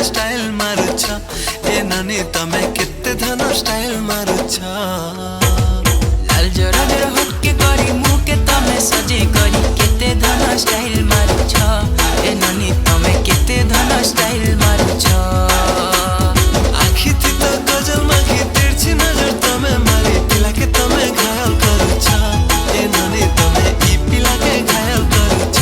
style मारुछ ए नानी तमे केते धन स्टाइल मारुछ लाल जरा जरा हटके करी मुँह के तमे सजे करी केते धन स्टाइल मारुछ ए नानी तमे केते धन स्टाइल मारुछ आखी थी तो गजल माखी तिरछी नजर तमे मारी पिला के तमे घायल करुछ ए नानी तमे ई पिला के घायल करुछ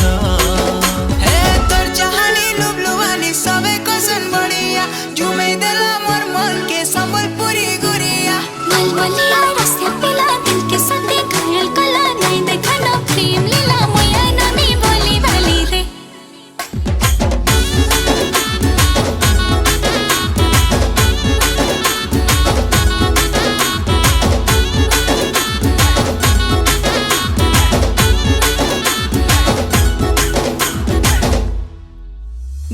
हे तोर चाहनी लुबलुवानी सबे कसन बढ़िया झुमे देला मोर मन के संबलपुरी गुरिया मलमलिया रस्ते पिला दिल के सते घायल कला नहीं देखा ना प्रेम लीला मोया नानी बोली भाली रे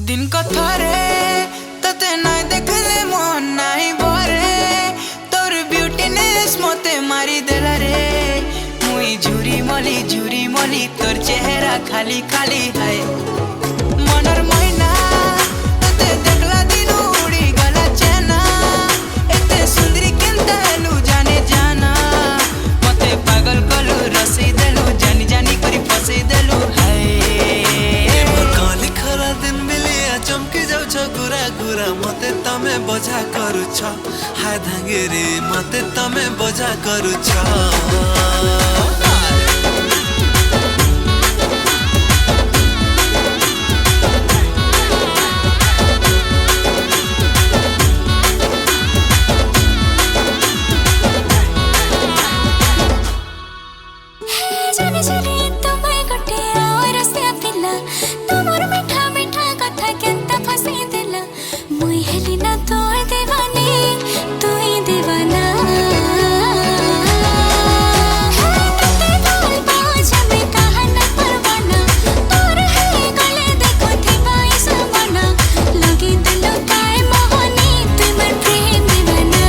दिन को थरे तते नाय देखले मन नाय भरे तोर ब्यूटीनेस मते मारी देला रे मुई झुरी मली तोर चेहरा खाली खाली है मनर महीना तते देखला दिन उड़ी गला चेना एते सुंदरी केनता हेलु जाने जाना मते पागल कलु रसी देलु जानी जानी करी फसे देलु हाय काली खरा दिन बिलिया चमकी जाउछ गुरा गुरा मते तमे बजा करुछ हाय धांगेरे मते तमे बजा करुछ जाने जाने तुम्हें गोटे और रस्ते पिला तुमर मीठा मीठा कथा केंता फसे देला मुई हेली ना तोर देवानी तू ही देवाना तते बोल बाज में कहा न परवाना तोर है गले देखो थी बाई समाना लगी दिल काय मोहनी तुमर प्रेम दीवाना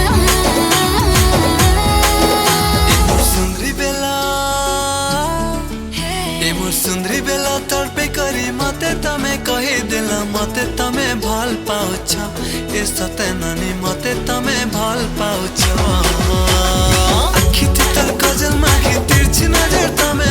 सुंदरी बेला तड़पे करी मते तमे कही देला मते तमे भल पाउछ ए सते नानी मते तमे भल पाउछ आखी थी तोर गजल माखी तिरछी नजर तमे